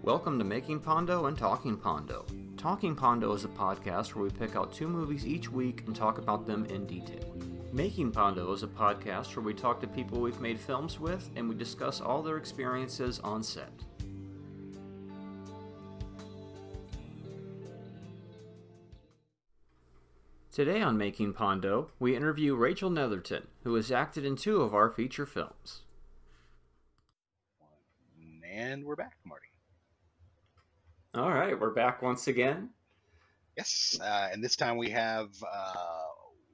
Welcome to Making Pondo and Talking Pondo. Talking Pondo is a podcast where we pick out 2 movies each week and talk about them in detail. Making Pondo is a podcast where we talk to people we've made films with and we discuss all their experiences on set. Today on Making Pondo, we interview Rachel Netherton, who has acted in 2 of our feature films. And we're back, Marty. All right, we're back once again. Yes, and this time we have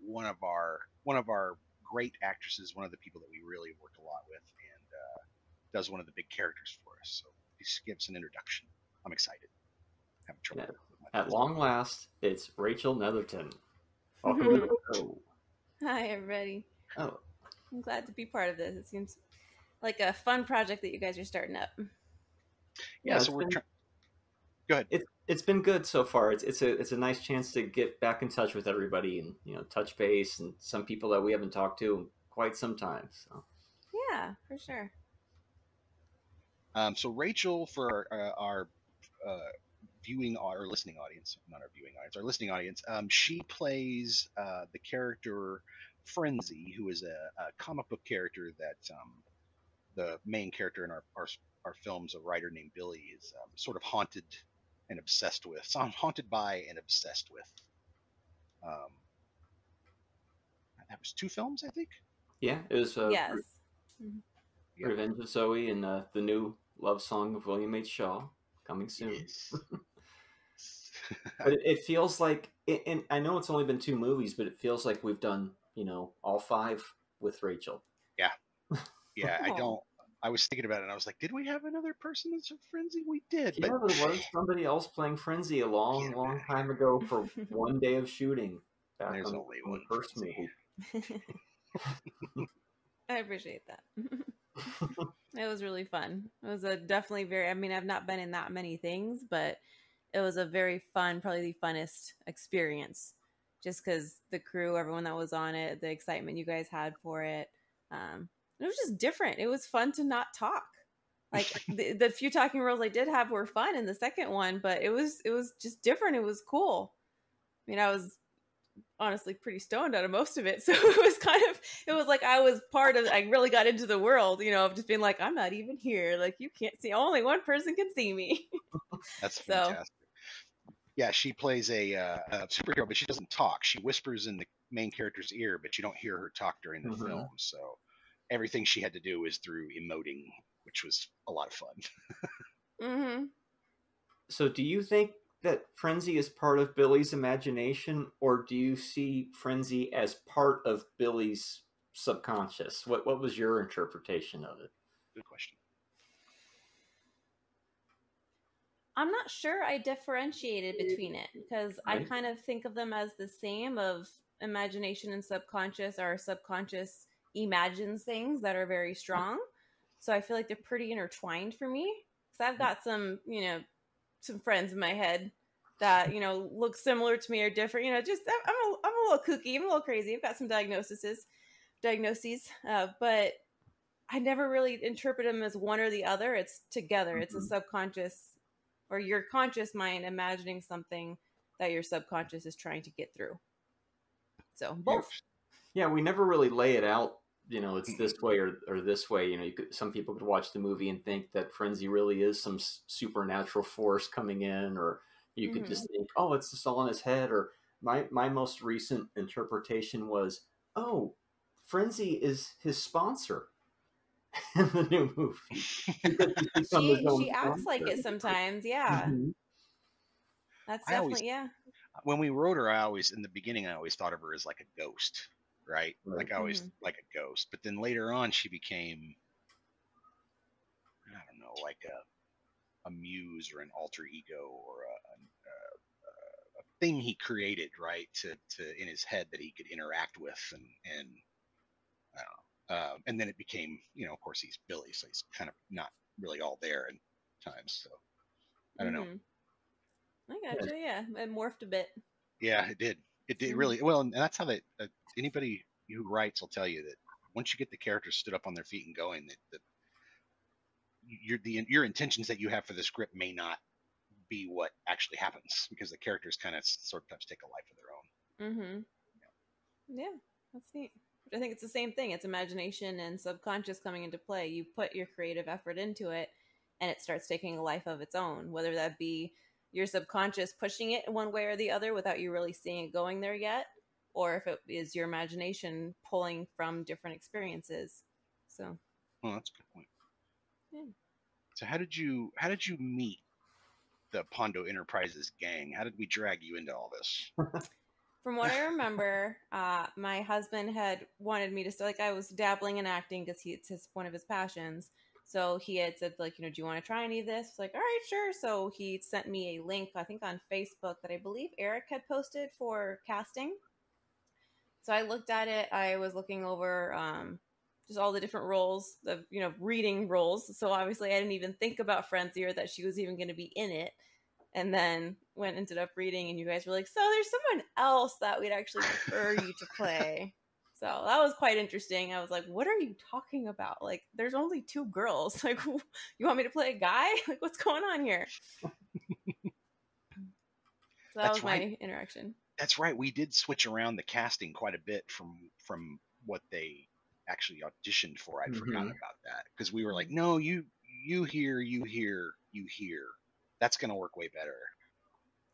one of our great actresses, one of the people that we really worked a lot with, and does one of the big characters for us. So please give us an introduction. I'm excited. Having trouble. Yeah. At long last, it's Rachel Netherton. Welcome to the show. Hi, everybody. Oh, I'm glad to be part of this. It seems like a fun project that you guys are starting up. Yeah, so we're trying. Go ahead. It's been good so far. It's a nice chance to get back in touch with everybody and touch base and some people that we haven't talked to in quite some time. So yeah, for sure. So Rachel, for our viewing or listening audience, not our viewing audience, our listening audience, she plays the character Fren-Zee, who is a comic book character that the main character in our films, a writer named Billy, is sort of haunted and obsessed with. So I'm haunted by and obsessed with. That was 2 films, I think. Yeah, it was. Yes. Revenge of Zoe and the new love song of William H. Shaw coming soon. Yes. But it feels like, and I know it's only been 2 movies, but it feels like we've done all 5 with Rachel. Yeah. I was thinking about it, and I was like, did we have another person that's a Fren-Zee? We did. Yeah, but there was somebody else playing Fren-Zee a long time ago for one day of shooting. There's only one the first movie. I appreciate that. It was really fun. It was definitely I've not been in that many things, but it was a very fun, probably the funnest experience. Just because the crew, everyone that was on it, the excitement you guys had for it. It was just different. It was fun to not talk. Like the few talking roles I did have were fun in the second one, but it was just different. It was cool. I mean, I was honestly pretty stoned out of most of it. So it was like I was I really got into the world, of just being like, I'm not even here. Like, you can't see, only one person can see me. That's fantastic. Yeah, she plays a superhero, but she doesn't talk. She whispers in the main character's ear, but you don't hear her talk during the film. So everything she had to do was through emoting, which was a lot of fun. So do you think that Fren-Zee is part of Billy's imagination, or do you see Fren-Zee as part of Billy's subconscious? What was your interpretation of it? Good question. I'm not sure I differentiated between it, because I kind of think of them as the same, of imagination and subconscious. Our subconscious imagines things that are very strong. So I feel like they're pretty intertwined for me. Because I've got some friends in my head that, look similar to me or different. Just I'm a little kooky. I'm a little crazy. I've got some diagnoses, but I never really interpret them as one or the other. It's together. It's a subconscious or your conscious mind imagining something that your subconscious is trying to get through. So both. Yeah, we never really lay it out. It's this way or this way. Some people could watch the movie and think that Fren-Zee really is some supernatural force coming in, or you could just think, oh, it's just all in his head. Or my most recent interpretation was, oh, Fren-Zee is his sponsor in the new movie. She acts like it sometimes, yeah. That's definitely, When we wrote her, in the beginning, I always thought of her as like a ghost. Right? Like I always like a ghost, but then later on she became, I don't know, like a muse or an alter ego or a thing he created, right? To in his head that he could interact with, and I don't know. And then it became, of course he's Billy, so he's kind of not really all there at times. So I don't know. I gotcha. Yeah, it morphed a bit. Yeah, it did. It did really well, and that's how anybody who writes will tell you that once you get the characters stood up on their feet and going, that your intentions that you have for the script may not be what actually happens, because the characters kind of sort of take a life of their own. Mm-hmm. Yeah, that's neat. I think it's the same thing. It's imagination and subconscious coming into play. You put your creative effort into it, and it starts taking a life of its own, whether that be your subconscious pushing it in one way or the other without you really seeing it going there yet, or if it is your imagination pulling from different experiences. So, Well, that's a good point. yeah. So how did you meet the Pondo Enterprises gang? How did we drag you into all this? From what I remember, my husband had wanted me to start, like, I was dabbling in acting because it's one of his passions. So he had said, like, do you want to try any of this? I was like, all right, sure. So he sent me a link, I think on Facebook, that I believe Eric had posted for casting. So I looked at it. I was looking over just all the different roles, the reading roles. So obviously I didn't even think about Fren-Zee or that she was even going to be in it. And then ended up reading, and you guys were like, so there's someone else that we'd actually prefer you to play. So that was quite interesting. I was like, what are you talking about? Like, there's only 2 girls. Like, you want me to play a guy? Like, what's going on here? So that was my interaction. That's right. We did switch around the casting quite a bit from what they actually auditioned for. I'd forgotten about that, because we were like, no, you hear. That's going to work way better.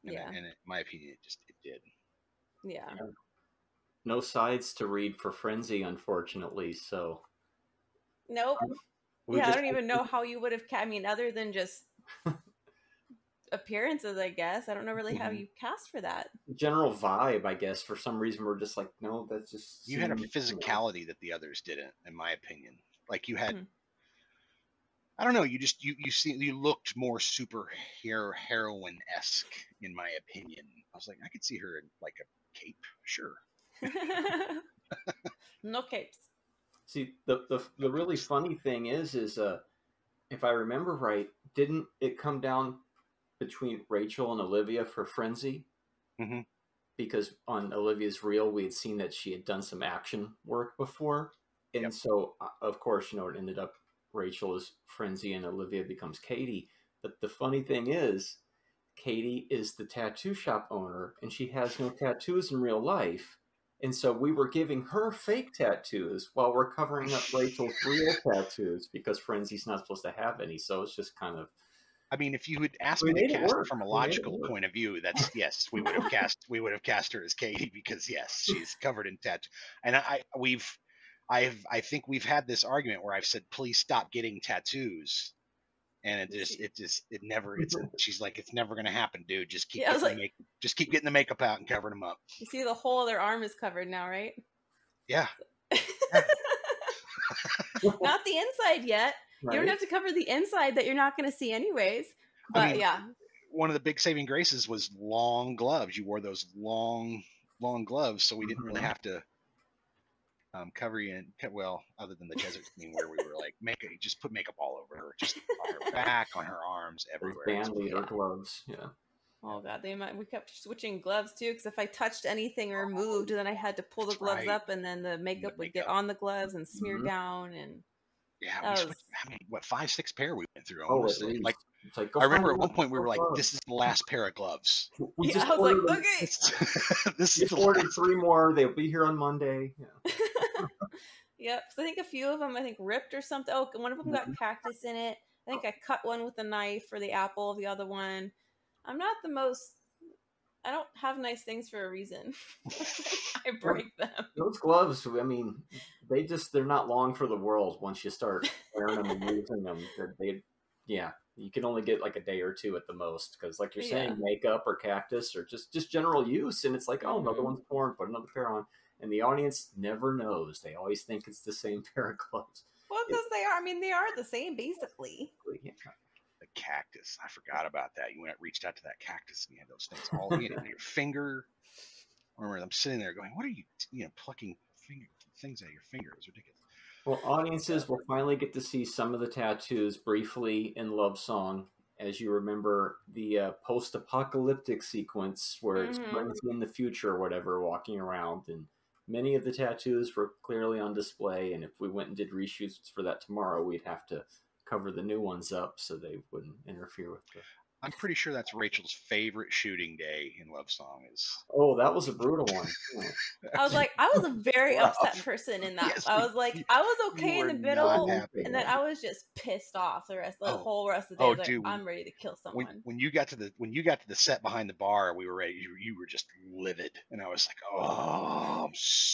And in my opinion, it did. Yeah. No sides to read for Fren-Zee, unfortunately. So. Nope. I don't even know how you would have. Other than just appearances, I guess. I don't know really how you cast for that. General vibe, I guess. For some reason, we're just like, no, that's just. You had a physicality that the others didn't, in my opinion. Like you had. I don't know. You looked more heroine-esque, in my opinion. I was like, I could see her in like a cape, sure. No capes. See, the really funny thing is if I remember right, didn't it come down between Rachel and Olivia for Fren-Zee? Mm-hmm. Because on Olivia's reel, we had seen that she had done some action work before, and so of course, it ended up. Rachel is Fren-Zee and Olivia becomes Katie. But the funny thing is, Katie is the tattoo shop owner, and she has no tattoos in real life. And so we were giving her fake tattoos while we're covering up Rachel's real tattoos, because Fren-Zee's not supposed to have any. So it's just kind of. I mean, if you had asked me to cast her from a logical point of view, that's yes, we would have cast her as Katie, because yes, she's covered in tattoos. And I think we've had this argument where I've said, please stop getting tattoos. And she's like, it's never going to happen, dude. Just keep getting the makeup out and covering them up. You see the whole of their arm is covered now, right? Yeah. Not the inside yet. Right? You don't have to cover the inside that you're not going to see anyways. But one of the big saving graces was long gloves. You wore those long gloves, so we didn't really have to cover you in, other than the desert scene where we were like, just put makeup all over her, just on her back, on her arms, everywhere. Band leader gloves, Oh god, we kept switching gloves too, because if I touched anything or moved, then I had to pull the gloves up, and then the makeup would get on the gloves and smear down, and we switched, 5-6 pair we went through. I remember at one point we were like, this is the last pair of gloves. I was like, okay. This is ordered 3 more. They'll be here on Monday. Yep. So I think a few of them, ripped or something. Oh, one of them got cactus in it. I think I cut one with a knife for the apple. The other one, I'm not the most. I don't have nice things for a reason. I break them. Those gloves, they're not long for the world once you start wearing them and using them. You can only get like a day or 2 at the most, because like you're saying, makeup or cactus or just general use, and it's like, another one's torn, put another pair on, and the audience never knows. They always think it's the same pair of gloves. Well, because they are. They are the same basically. Yeah. The cactus, I forgot about that. You reached out to that cactus, and you had those things all in your finger. I remember I'm sitting there going, "What are you, plucking things out of your finger?" It was ridiculous. Well, audiences will finally get to see some of the tattoos briefly in Love Song. As you remember, the post-apocalyptic sequence where it's Fren-Zee in the future or whatever walking around, and many of the tattoos were clearly on display. And if we went and did reshoots for that tomorrow, we'd have to cover the new ones up so they wouldn't interfere with the. I'm pretty sure that's Rachel's favorite shooting day in Love Song is. Oh, that was a brutal one. I was like, I was a very rough. upset person in that. Yes, I was like, I was okay in were the middle, not happy. and then I was just pissed off the whole rest of the day. I was like, dude, I'm ready to kill someone. When you got to the set behind the bar, we were ready. You were just livid, and I was like, oh,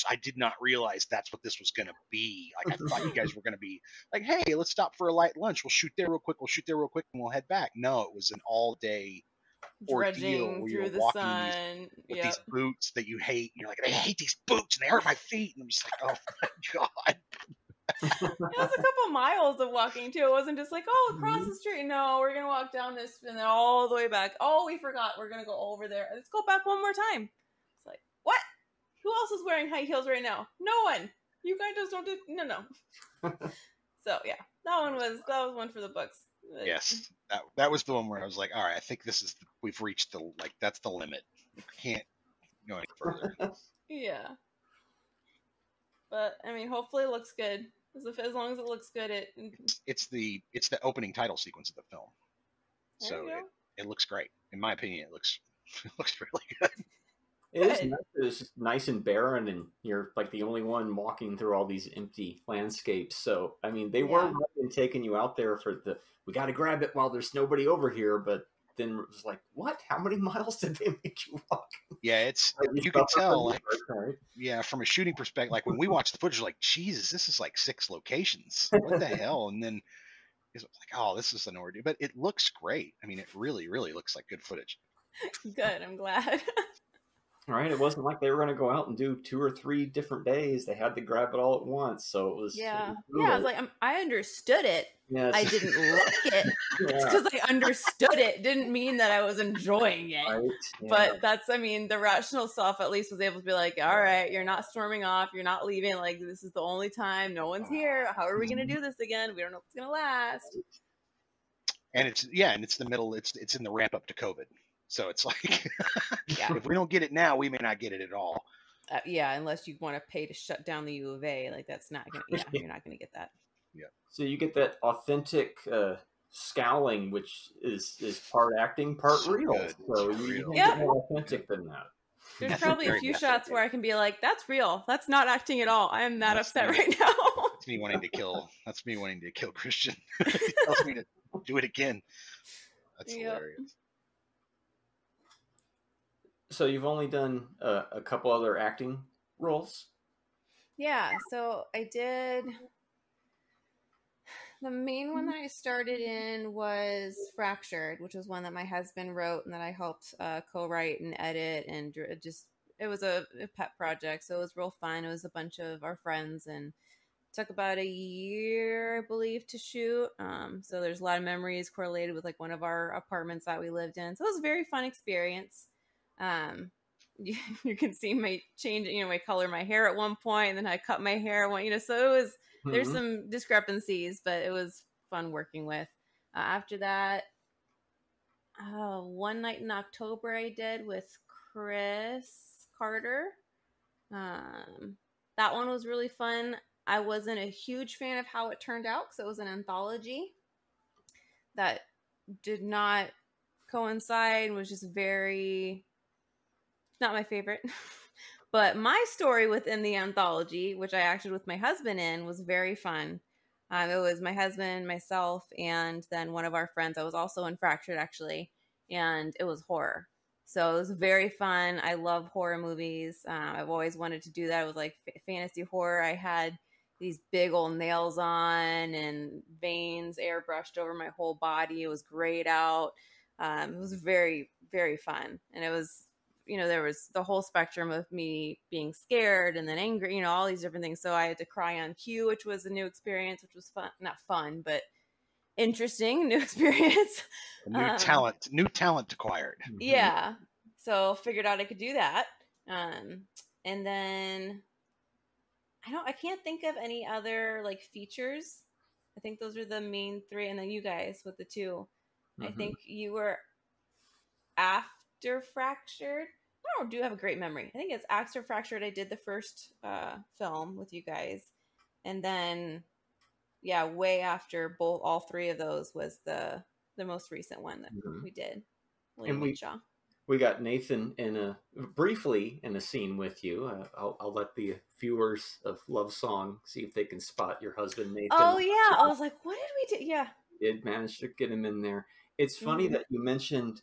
I did not realize that's what this was gonna be. Like I thought you guys were gonna be like, hey, let's stop for a light lunch. We'll shoot there real quick. And we'll head back. No, it was an all day dredging through the sun with these boots that you hate. You're like, I hate these boots and they hurt my feet. And I'm just like, oh my god. It was a couple miles of walking too. It wasn't just like, oh, across the street. No, we're gonna walk down this and then all the way back. Oh, we forgot. We're gonna go over there. Let's go back one more time. It's like, what? Who else is wearing high heels right now? No one. You guys just don't do no. So yeah, that was one for the books. Yes, that was the one where I was like, all right, I think we've reached that's the limit. We can't go any further. Yeah, but I mean, hopefully it looks good. As long as it looks good, it's the opening title sequence of the film, so it looks great. In my opinion, it looks really good. It's just nice and barren, and you're like the only one walking through all these empty landscapes. So, I mean, they were right in taking you out there for we got to grab it while there's nobody over here. But then it was like, what? How many miles did they make you walk? Yeah, you can tell, like, from a shooting perspective, like when we watched the footage, we're like, Jesus, this is like 6 locations. What the hell? And then it's like, oh, this is an ordeal. But it looks great. I mean, it really, really looks like good footage. Good. I'm glad. Right, it wasn't like they were going to go out and do 2 or 3 different days. They had to grab it all at once, so it was. Yeah, I was like, I understood it. Yes. I didn't like it. It's because I understood it. Didn't mean that I was enjoying it. Right? Yeah. But the rational self at least was able to be like, all right, you're not storming off, you're not leaving. Like, this is the only time. No one's here. How are we going to do this again? We don't know if it's going to last. And it's the middle. It's in the ramp up to COVID. So it's like, if we don't get it now, we may not get it at all. Unless you want to pay to shut down the U of A. Like, that's not going to, you're not going to get that. Yeah. So you get that authentic scowling, which is part acting, part real. Good. So you get more authentic than that. There's probably a few shots where I can be like, that's real. That's not acting at all. I am that upset right now. That's me wanting to kill Christian. He tells me to do it again. That's hilarious. So you've only done a couple other acting roles? Yeah, so I did. The main one that I started in was Fractured, which was one that my husband wrote and that I helped co-write and edit, and it was a pet project, so it was real fun. It was a bunch of our friends, and it took about a year, I believe, to shoot. So there's a lot of memories correlated with like one of our apartments that we lived in. So it was a very fun experience. You can see my change, my color, my hair at one point, and then I cut my hair at one, so it was, there's some discrepancies, but it was fun working with. After that, One Night in October I did with Chris Carter. That one was really fun. I wasn't a huge fan of how it turned out because it was an anthology that did not coincide and was just very... not my favorite. But my story within the anthology, which I acted with my husband in, was very fun. It was my husband, myself, and then one of our friends. I was also in Fractured, actually, and it was horror. So it was very fun. I love horror movies. I've always wanted to do that. It was like fantasy horror. I had these big old nails on and veins airbrushed over my whole body. It was grayed out. It was very, very fun. And it was... there was the whole spectrum of me being scared and then angry, all these different things. So I had to cry on cue, which was a new experience, which was fun, not fun, but interesting, new experience. New talent acquired. Yeah. So figured out I could do that. And then I can't think of any other like features. I think those are the main 3. And then you guys with the 2. I think you were after Fractured. I do have a great memory. I think it's after Fractured I did the first film with you guys. And then yeah, way after all three of those was the most recent one that we did. William And Shaw. we got Nathan briefly in a scene with you. I'll let the viewers of Love Song see if they can spot your husband, Nathan. Oh yeah, I was like, what did we do? Yeah, did manage to get him in there. It's funny that you mentioned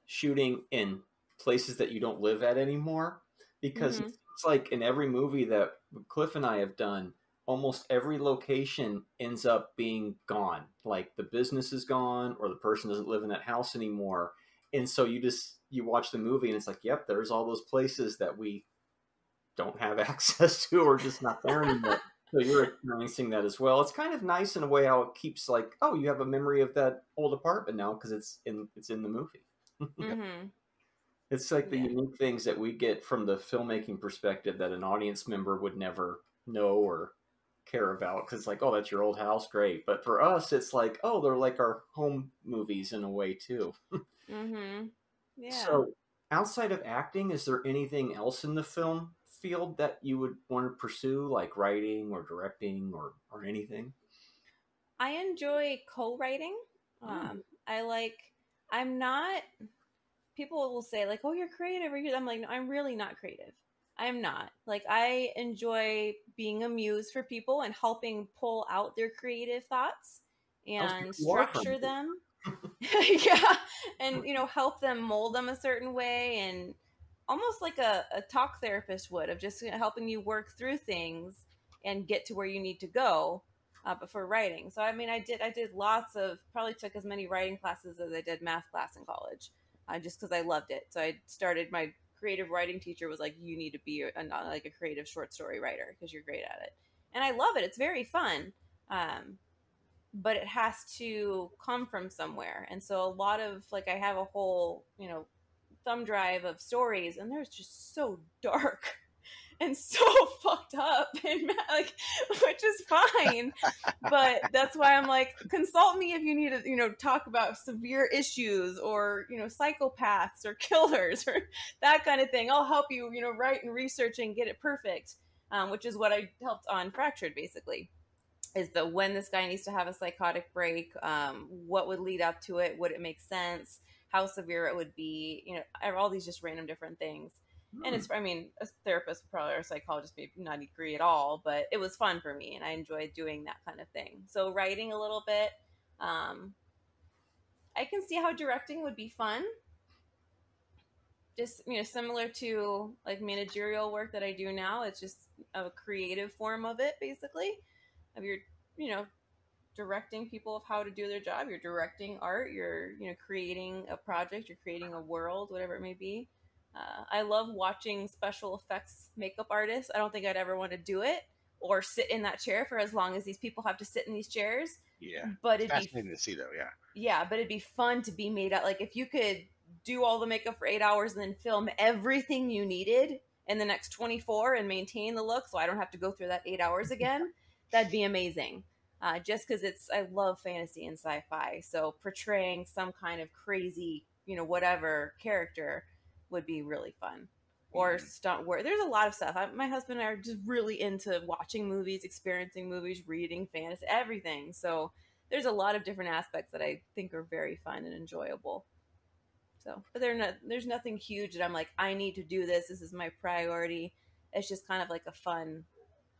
shooting in places that you don't live at anymore, because it's like in every movie that Cliff and I have done, almost every location ends up being gone. Like the business is gone, or the person doesn't live in that house anymore. And so you watch the movie and it's like, yep, there's all those places that we don't have access to, or just not there anymore. So you're experiencing that as well. It's kind of nice in a way how it keeps like, oh, you have a memory of that old apartment now because it's in the movie. It's like the unique things that we get from the filmmaking perspective that an audience member would never know or care about, because it's like, oh, that's your old house, great. But for us, it's like, oh, they're like our home movies in a way too. Yeah. So outside of acting, is there anything else in the film field that you would want to pursue, like writing or directing or anything? I enjoy co-writing. I'm not, people will say like, oh, you're creative, I'm like, no, I'm really not creative. I'm not. Like, I enjoy being a muse for people and helping pull out their creative thoughts and structure them. Yeah. And, help them mold them a certain way, and almost like a talk therapist would, of just helping you work through things and get to where you need to go before writing. So, I mean, I did probably took as many writing classes as I did math class in college, just because I loved it. So I started, my creative writing teacher was like, you need to be a creative short story writer because you're great at it. And I love it. It's very fun. But it has to come from somewhere. And so a lot of, like, I have a whole, thumb drive of stories, and they're just so dark and so fucked up, and like, which is fine. But that's why I'm like, consult me if you need to, talk about severe issues or, psychopaths or killers or that kind of thing. I'll help you, write and research and get it perfect, which is what I helped on Fractured, basically. Is when this guy needs to have a psychotic break, what would lead up to it? Would it make sense? How severe it would be? All these just random different things. And it's, I mean, a therapist probably, or a psychologist maybe not agree at all, but it was fun for me, and I enjoyed doing that kind of thing. So writing a little bit, I can see how directing would be fun. Just, similar to like managerial work that I do now. It's just a creative form of it, basically. Of your, directing people of how to do their job. You're directing art. You're, creating a project. You're creating a world, whatever it may be. I love watching special effects makeup artists. I don't think I'd ever want to do it or sit in that chair for as long as these people have to sit in these chairs. Yeah, but it'd fascinating to see, though. Yeah. Yeah, but it'd be fun to be made out. Like, if you could do all the makeup for 8 hours and then film everything you needed in the next 24 and maintain the look, so I don't have to go through that 8 hours again. That'd be amazing. Just because I love fantasy and sci-fi. So portraying some kind of crazy, whatever character would be really fun. Or stunt work. There's a lot of stuff. My husband and I are just really into watching movies, experiencing movies, reading fantasy, everything. So there's a lot of different aspects that I think are very fun and enjoyable. So, but there's nothing huge that I'm like, I need to do this. This is my priority. It's just kind of like a fun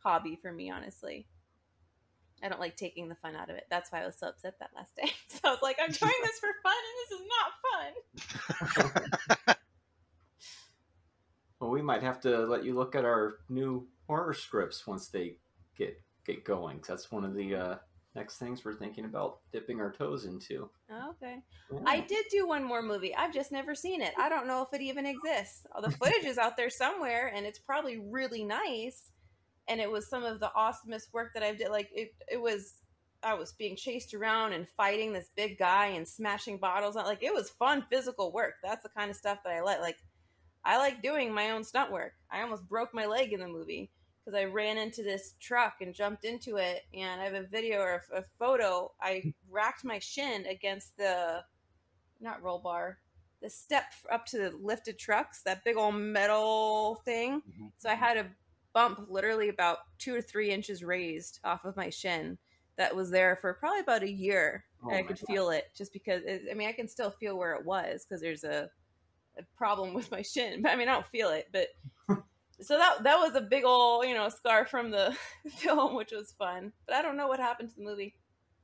hobby for me, honestly. I don't like taking the fun out of it. That's why I was so upset that last day. So I was like, I'm doing this for fun, and this is not fun. Well, we might have to let you look at our new horror scripts once they get going. That's one of the next things we're thinking about dipping our toes into. Okay. Yeah. I did do one more movie. I've just never seen it. I don't know if it even exists. The footage is out there somewhere, and it's probably really nice. And it was some of the awesomest work that I've did. Like, I was being chased around and fighting this big guy and smashing bottles. Like, it was fun physical work. That's the kind of stuff that I like. Like, I like doing my own stunt work. I almost broke my leg in the movie because I ran into this truck and jumped into it. And I have a video or a photo. I racked my shin against the, not roll bar, the step up to the lifted trucks, that big old metal thing. Mm-hmm. So I had a bump literally about 2 or 3 inches raised off of my shin that was there for probably about a year. Oh, I could feel it just because, I can still feel where it was because there's a problem with my shin. But I don't feel it. But so that was a big old, scar from the film, which was fun. But I don't know what happened to the movie.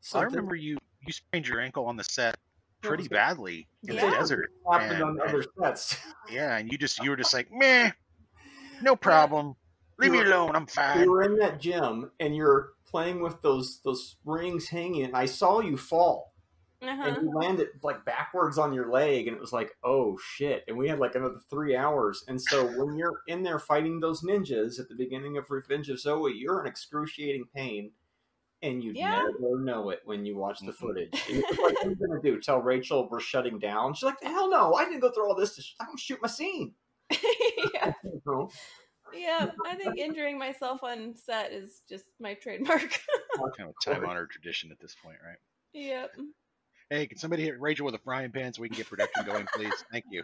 So I remember you sprained your ankle on the set pretty badly in the desert. Happened on other sets. Yeah, and you were just like, meh, no problem. Leave me alone. I'm fine. We were in that gym, and you're playing with those rings hanging, and I saw you fall. And you landed like backwards on your leg, and it was like, oh shit. And we had like another 3 hours. And so when you're in there fighting those ninjas at the beginning of Revenge of Zoe, you're in excruciating pain. And you never know it when you watch the footage. And you're like, what are you going to do? Tell Rachel we're shutting down? She's like, hell no, I didn't go through all this. I'm going to shoot my scene. Yeah. Yeah, I think injuring myself on set is just my trademark. Kind of time-honored tradition at this point, right? Yep. Hey, can somebody hit Rachel with a frying pan so we can get production going, please? Thank you.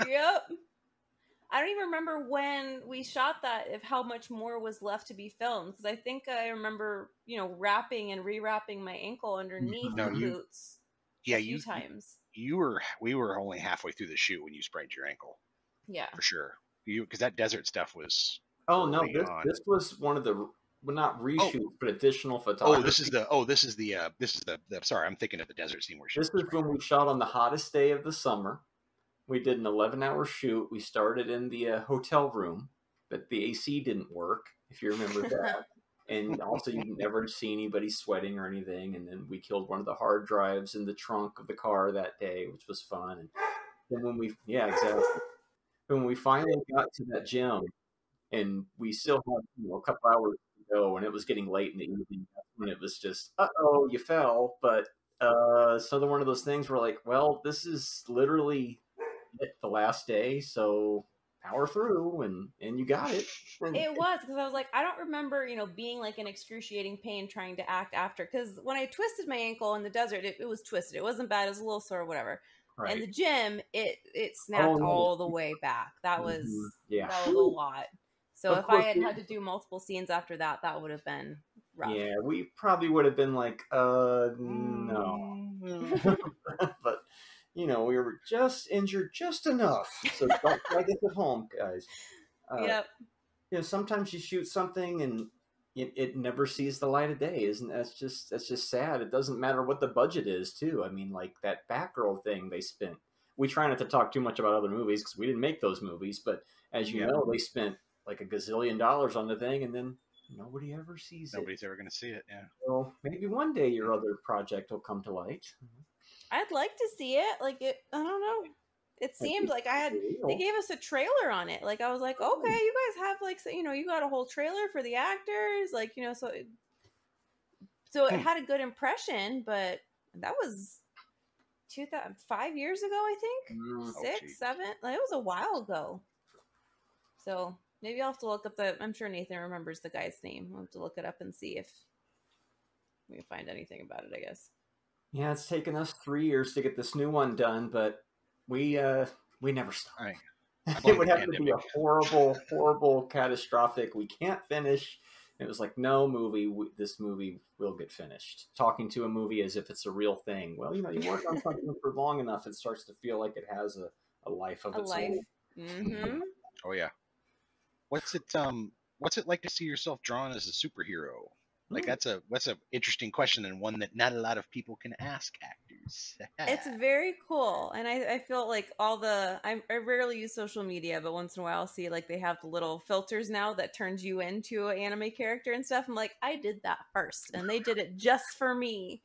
Yep. I don't even remember when we shot that, if how much more was left to be filmed. Because I think I remember, wrapping and re-wrapping my ankle underneath the boots a few times. We were only halfway through the shoot when you sprained your ankle. Yeah. For sure. Because that desert stuff was... Oh, no, this was one of the... Well, not reshoots, but additional photography. This is the sorry, I'm thinking of the desert scene where this is when we shot on the hottest day of the summer. We did an 11-hour shoot. We started in the hotel room, but the AC didn't work, if you remember that. And also, you never see anybody sweating or anything. And then we killed one of the hard drives in the trunk of the car that day, which was fun. And then when we finally got to that gym, and we still had a couple hours to go, and it was getting late in the evening, when it was just, uh-oh, you fell. But it's another one of those things where, like, well, this is literally the last day, so power through, and you got it. It was, because I was like, I don't remember being like in excruciating pain trying to act after, because when I twisted my ankle in the desert, it was twisted. It wasn't bad. It was a little sore or whatever. Right. And the gym, it snapped all the way back. That was that was a lot. So if I had to do multiple scenes after that, that would have been rough. Yeah, we probably would have been like, no. But we were just injured just enough. So don't try this at home, guys. Yep. Sometimes you shoot something and it never sees the light of day. That's just sad. It doesn't matter what the budget is, too. I mean, like that Batgirl thing they spent. We try not to talk too much about other movies because we didn't make those movies. But as you know, they spent like $1 gazillion on the thing, and then nobody ever sees it. Nobody's ever going to see it. Yeah. Well, maybe one day your other project will come to light. I'd like to see it. Like it, I don't know. It seemed like they gave us a trailer on it. Like I was like, okay, you guys have like, you got a whole trailer for the actors. Like, so it had a good impression, but that was 5 years ago, I think. 6, 7. Like, it was a while ago. So maybe I'll have to look up I'm sure Nathan remembers the guy's name. I'll have to look it up and see if we can find anything about it, I guess. Yeah, it's taken us 3 years to get this new one done, but we never stop. Right. It would have to be a horrible, horrible, catastrophic. We can't finish. It was like, no movie. This movie will get finished. Talking to a movie as if it's a real thing. Well, you work on something for long enough, it starts to feel like it has a life of its own. Mm-hmm. Oh yeah. What's it like to see yourself drawn as a superhero? Like that's a interesting question, and one that not a lot of people can ask actors. It's very cool, and I feel like I rarely use social media, but once in a while I'll see like they have the little filters now that turns you into an anime character and stuff. I'm like, I did that first, and they did it just for me.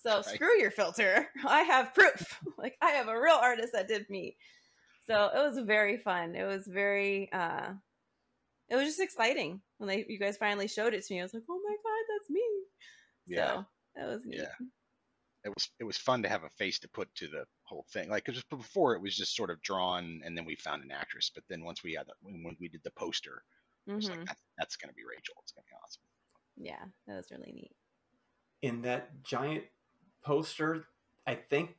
So screw your filter. I have proof. Like I have a real artist that did me. So it was very fun. It was very. It was just exciting when you guys finally showed it to me. I was like, oh my God, that's me. Yeah. So that was neat. Yeah. It was fun to have a face to put to the whole thing. Like, cause before it was just sort of drawn and then we found an actress. But then once when we did the poster, it was like, that's going to be Rachel. It's going to be awesome. Yeah, that was really neat. In that giant poster, I think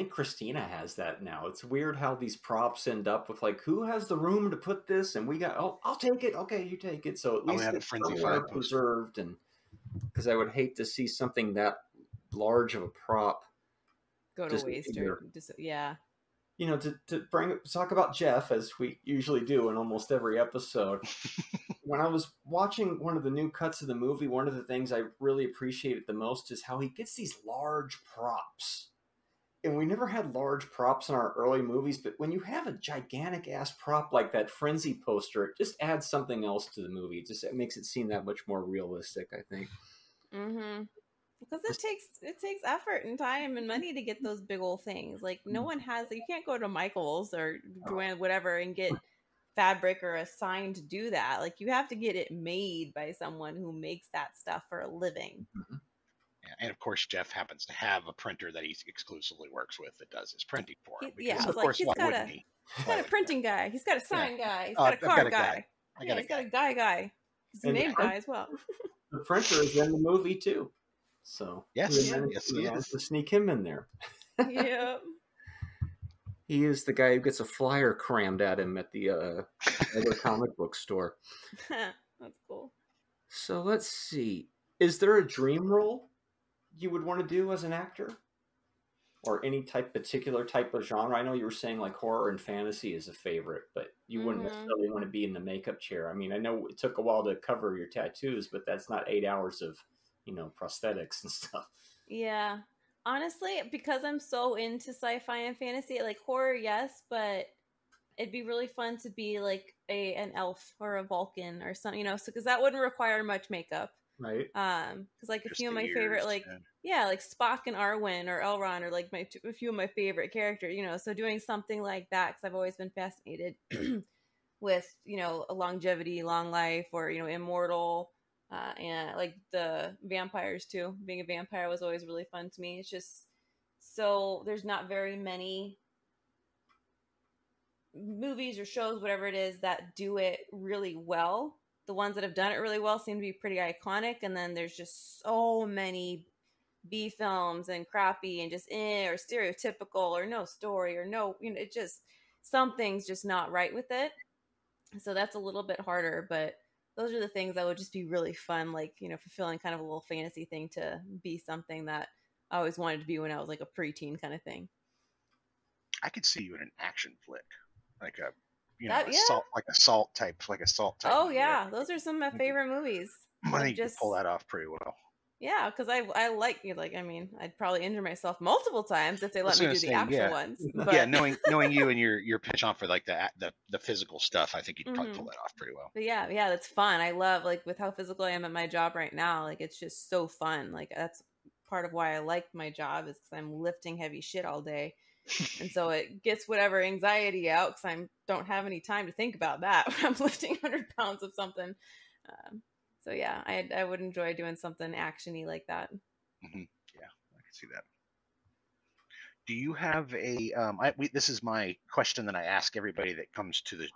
Christina has that now. It's weird how these props end up with like, who has the room to put this? And we got, I'll take it. Okay, you take it. So at least it's Fren-Zee preserved. And because I would hate to see something that large of a prop Go to waste or just yeah. You know, to talk about Geoff, as we usually do in almost every episode. When I was watching one of the new cuts of the movie, one of the things I really appreciated the most is how he gets these large props. And we never had large props in our early movies, but when you have a gigantic ass prop like that Fren-Zee poster, it just adds something else to the movie. It makes it seem that much more realistic, I think. Mm-hmm. Because it takes effort and time and money to get those big old things. Like no one has. You can't go to Michael's or Joanne whatever and get fabric or a sign to do that. Like you have to get it made by someone who makes that stuff for a living. Mm-hmm. Yeah, and of course, Geoff happens to have a printer that he exclusively works with that does his printing for him. Because of course, why wouldn't he? He's got a printing guy. He's got a sign guy. He's got a card guy. He's got a guy. He's a name guy as well. The printer is in the movie too. So yes, he is. To sneak him in there. Yep. He is the guy who gets a flyer crammed at him at the other comic book store. That's cool. So let's see. Is there a dream role you would want to do as an actor? Or any particular type of genre? I know you were saying like horror and fantasy is a favorite, but you wouldn't necessarily want to be in the makeup chair. I mean, I know it took a while to cover your tattoos, but that's not 8 hours of, prosthetics and stuff. Yeah. Honestly, because I'm so into sci-fi and fantasy, like horror, yes, but it'd be really fun to be like an elf or a Vulcan or something, so because that wouldn't require much makeup. Right. Because like a few of my favorite, like Spock and Arwen or Elrond are like a few of my favorite characters, so doing something like that, because I've always been fascinated with, a longevity, long life, or, immortal, and like the vampires too. Being a vampire was always really fun to me. It's just, so there's not very many movies or shows, whatever it is, that do it really well. The ones that have done it really well seem to be pretty iconic, and then there's just so many B films and crappy and just or stereotypical or no story or no, it just, something's just not right with it. So that's a little bit harder, but those are the things that would just be really fun, like, fulfilling kind of a little fantasy thing to be something that I always wanted to be when I was like a preteen kind of thing. I could see you in an action flick, like a salt type. Oh yeah, those are some of my favorite movies. I think you could pull that off pretty well. Yeah, because I like I'd probably injure myself multiple times if they let me do the actual ones. But... Yeah, knowing you and your pitch on for like the physical stuff, I think you'd probably pull that off pretty well. But yeah, that's fun. I love, like, with how physical I am at my job right now. Like, it's just so fun. Like, that's part of why I like my job, is because I'm lifting heavy shit all day, and so it gets whatever anxiety out, because I don't have any time to think about that when I'm lifting 100 pounds of something. So yeah, I would enjoy doing something actiony like that. Mm-hmm. Yeah, I can see that. Do you have a? This is my question that I ask everybody that comes to the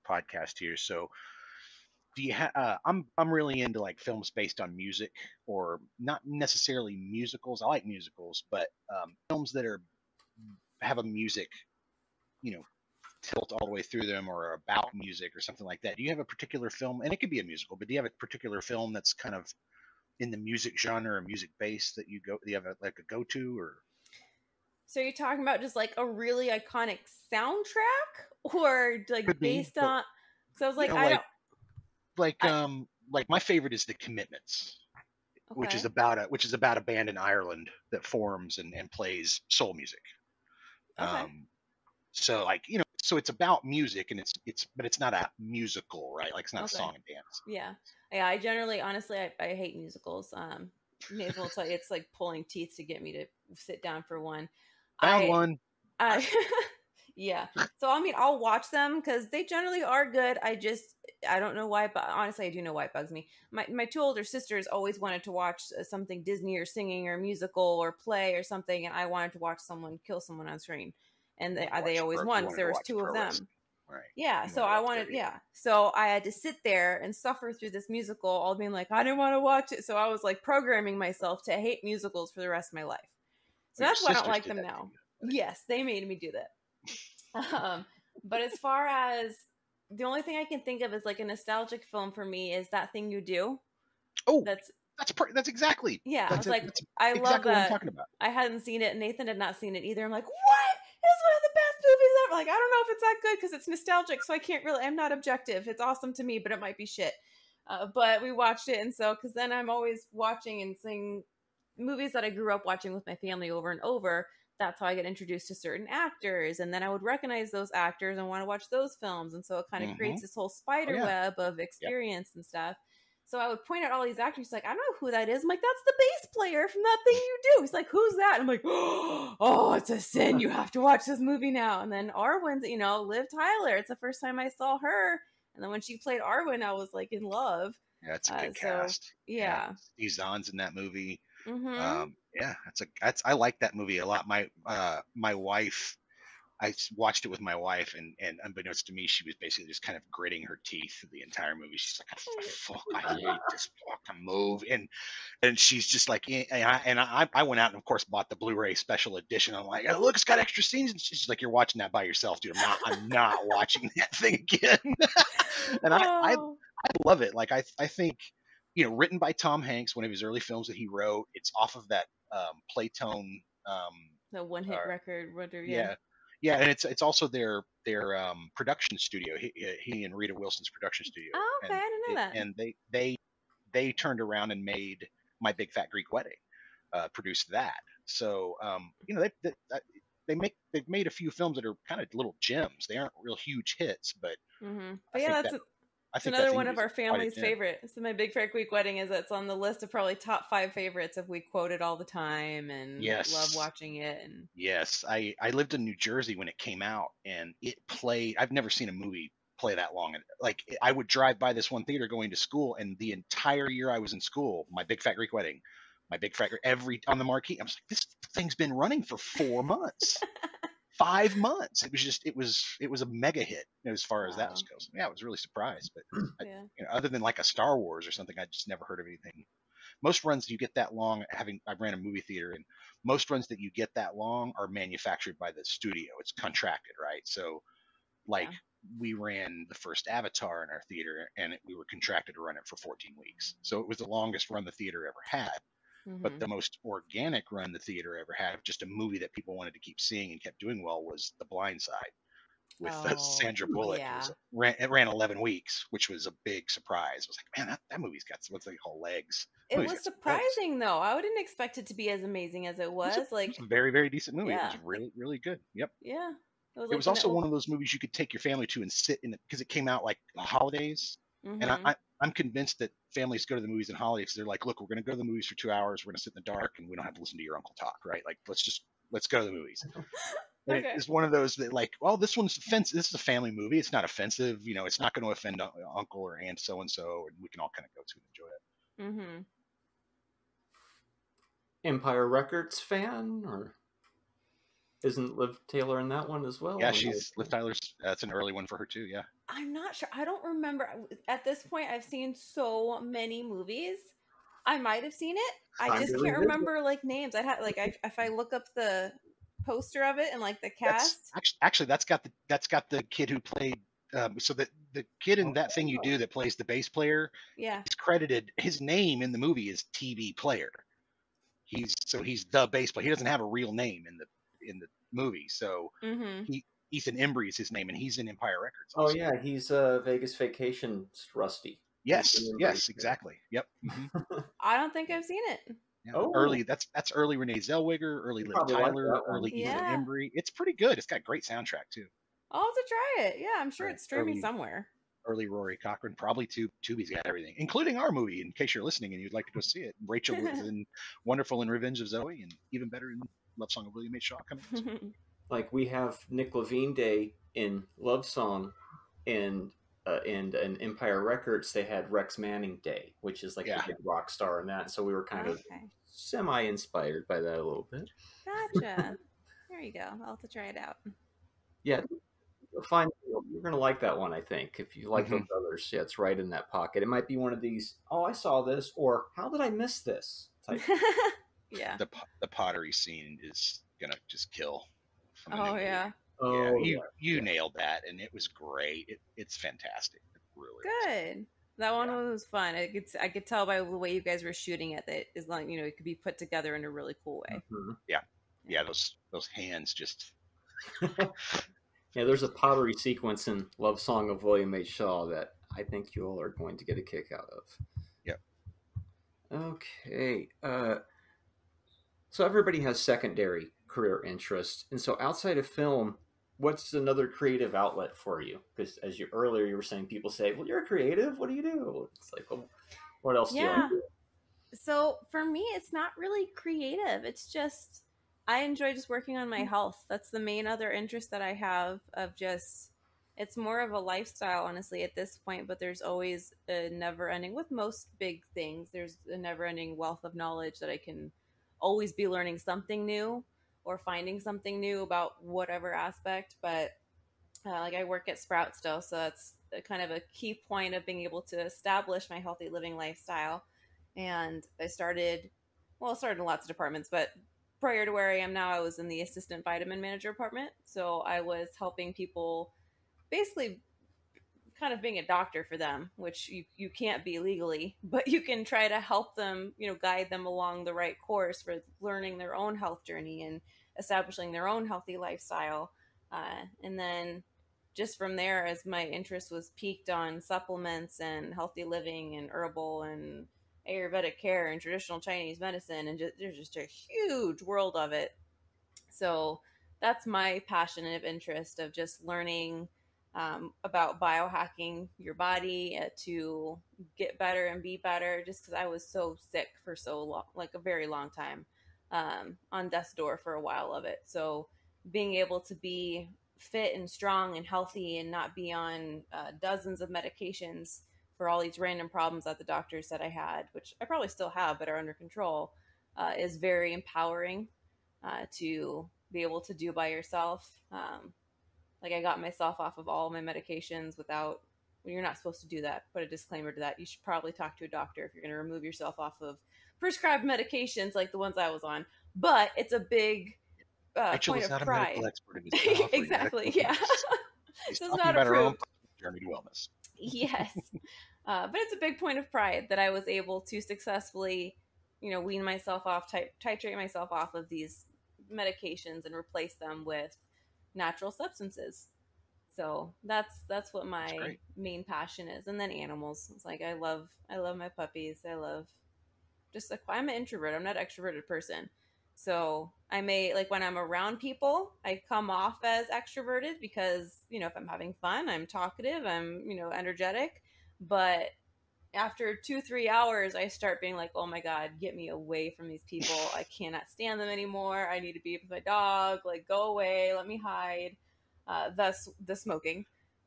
podcast here. So, do you have? I'm really into like films based on music, or not necessarily musicals. I like musicals, but films that have a music, tilt all the way through them, or about music or something like that. Do you have a particular film, and it could be a musical, but do you have a particular film that's kind of in the music genre or music base that you have a go-to? Or so you're talking about just like a really iconic soundtrack, or like based on, so I was like, like my favorite is The Commitments, okay, which is about a band in Ireland that forms and plays soul music. Okay. So like, so it's about music, and but it's not a musical, right? Like, it's not a song and dance. Yeah. I generally, honestly, I hate musicals. May as well tell you, it's like pulling teeth to get me to sit down for one. Found one. Yeah. So I mean, I'll watch them because they generally are good. I don't know why, but honestly, I do know why it bugs me. My two older sisters always wanted to watch something Disney or singing or musical or play or something, and I wanted to watch someone kill someone on screen. And they always won, because there was two of them. Right. Yeah, so I wanted, so I had to sit there and suffer through this musical, all being like, I didn't want to watch it. So I was like programming myself to hate musicals for the rest of my life. So that's why I don't like them now. Yes, they made me do that. But as far as, the only thing I can think of is like a nostalgic film for me is That Thing You Do. Oh, That's exactly. Yeah, I That's was it. like, That's I love exactly what I'm that. talking about. I hadn't seen it, and Nathan had not seen it either. I'm like, what? It's one of the best movies ever. Like, I don't know if it's that good because it's nostalgic, so I can't really. I'm not objective. It's awesome to me, but it might be shit. But we watched it, and so because then I'm always watching and seeing movies that I grew up watching with my family over and over. That's how I get introduced to certain actors, and then I would recognize those actors and want to watch those films, and so it kind of creates this whole spider web of Yep. experience and stuff. So I would point out all these actors, like, I don't know who that is. I'm like, that's the bass player from that thing you do. He's like, who's that? I'm like, oh, it's a sin. You have to watch this movie now. And then Arwen's, Liv Tyler. It's the first time I saw her. And then when she played Arwen, I was like in love. Yeah, it's a good cast. Yeah. Steve Zahn's in that movie. Mm-hmm. Yeah, I like that movie a lot. My wife, I watched it with my wife, and unbeknownst to me, she was basically just kind of gritting her teeth the entire movie. She's like, "Fuck, I hate this fucking movie," and she's just like, I went out and of course bought the Blu-ray special edition. I'm like, oh, look, it's got extra scenes. And she's like, you're watching that by yourself, dude. I'm not watching that thing again. And I love it. Like I think, written by Tom Hanks, one of his early films that he wrote. It's off of that Playtone. The one-hit record, whatever. Yeah. Yeah, and it's also their production studio. He and Rita Wilson's production studio. Oh, okay, I didn't know that. And they turned around and made My Big Fat Greek Wedding, produced that. So they've made a few films that are kind of little gems. They aren't real huge hits, but yeah, it's another one of our family's favorites. So My Big Fat Greek Wedding it's on the list of probably top 5 favorites if we quote it all the time and love watching it. And yes, I lived in New Jersey when it came out, and it played. I've never seen a movie play that long. Like I would drive by this one theater going to school, and the entire year I was in school, My Big Fat Greek Wedding, My Big Fat every on the marquee. I was like, this thing's been running for 4 months. 5 months. It was a mega hit as far as that goes. Yeah, I was really surprised, but other than like a Star Wars or something, I just never heard of anything. Most runs you get that long, I ran a movie theater, and most runs that you get that long are manufactured by the studio. It's contracted, right? So we ran the first Avatar in our theater, and we were contracted to run it for 14 weeks. So it was the longest run the theater ever had. But the most organic run the theater ever had, just a movie that people wanted to keep seeing and kept doing well, was The Blind Side with Sandra Bullock. Yeah. It ran 11 weeks, which was a big surprise. I was like, man, that movie's got what they call legs. It was surprising though. I wouldn't expect it to be as amazing as it was. It was a very, very decent movie. Yeah. It was really, really good. Yep. Yeah. It was also one of those movies you could take your family to and sit in it because it came out like the holidays. And I'm convinced that families go to the movies in holidays. They're like, look, we're going to go to the movies for 2 hours. We're going to sit in the dark and we don't have to listen to your uncle talk, right? Like, let's go to the movies. Okay. It's one of those that like, well, this one's offensive. This is a family movie. It's not offensive. It's not going to offend uncle or aunt so-and-so. And we can all kind of go to and enjoy it. Empire Records fan, or isn't Liv Taylor in that one as well? Yeah, Liv Tyler's. That's an early one for her too. Yeah. I'm not sure. I don't remember. At this point, I've seen so many movies. I might have seen it. I just can't remember like names. I'd have if I look up the poster of it and like the cast. Actually, that's got the kid who played. So the kid in That Thing You Do that plays the bass player. Yeah. He's credited. His name in the movie is TV Player. He's the bass player. He doesn't have a real name in the movie. So Ethan Embry is his name, and he's in Empire Records also. Oh yeah, he's Vegas Vacation Rusty. Yes, exactly. Yep. I don't think I've seen it. Yeah. Early, that's early Renee Zellweger, early Liv Tyler, early Ethan Embry. It's pretty good. It's got great soundtrack too. I'll have to try it. Yeah, I'm sure it's streaming somewhere. Early Rory Cochrane, probably Tubi's got everything, including our movie. In case you're listening and you'd like to go see it, Rachel was in Wonderful in Revenge of Zoe, and even better in Love Song of William H. Shaw coming. Like we have Nick Levine Day in Love Song, and in Empire Records they had Rex Manning Day, which is like the big rock star in that. So we were kind of semi-inspired by that a little bit. Gotcha. There you go. I'll have to try it out. Yeah, you'll find you're going to like that one, I think. If you like those others, yeah, it's right in that pocket. It might be one of these, oh, I saw this, or how did I miss this? Type. Yeah. The pottery scene is going to just kill. Oh, yeah. Oh, yeah, you nailed that, and it was great. It's fantastic. It really good. is. That one was fun. I could tell by the way you guys were shooting it that is like, it could be put together in a really cool way. Mm-hmm. Yeah. Those hands just. Yeah, there's a pottery sequence in Love Song of William H. Shaw that I think you all are going to get a kick out of. Yep. Okay. So everybody has secondary career interests, and so outside of film, what's another creative outlet for you? Because as you earlier you were saying, people say, "Well, you're a creative. What do you do?" It's like, well, what else do you like to do? So for me, it's not really creative. It's just I enjoy just working on my health. That's the main other interest that I have of just it's more of a lifestyle, honestly, at this point, but there's always a never ending with most big things. There's a never ending wealth of knowledge that I can always be learning something new or finding something new about whatever aspect. But like I work at Sprout still, so that's kind of a key point of being able to establish my healthy living lifestyle. And I started in lots of departments, but prior to where I am now, I was in the assistant vitamin manager department. So I was helping people basically kind of being a doctor for them, which you can't be legally, but you can try to help them, guide them along the right course for learning their own health journey and establishing their own healthy lifestyle. And then just from there, as my interest was piqued on supplements and healthy living and herbal and Ayurvedic care and traditional Chinese medicine, and there's just a huge world of it. So that's my passion and of interest of just learning about biohacking your body to get better and be better, just because I was so sick for so long, like a very long time, on death's door for a while of it. So being able to be fit and strong and healthy and not be on dozens of medications for all these random problems that the doctors said I had, which I probably still have but are under control, is very empowering to be able to do by yourself. Like I got myself off of all my medications without, well, you're not supposed to do that. Put a disclaimer to that. You should probably talk to a doctor if you're going to remove yourself off of prescribed medications like the ones I was on. But it's a big point of pride. Medical expert in Exactly. Yeah. She's So it's talking not about her own approved. journey to wellness. Yes. But it's a big point of pride that I was able to successfully, wean myself off, titrate myself off of these medications and replace them with natural substances. So that's what my main passion is. And then animals. It's like I love my puppies. I love I'm an introvert. I'm not an extroverted person. So I may, like, when I'm around people, I come off as extroverted because, if I'm having fun, I'm talkative, I'm, energetic. But after 2-3 hours, I start being like, oh my God, get me away from these people. I cannot stand them anymore. I need to be with my dog. Like, go away. Let me hide. Thus the smoking.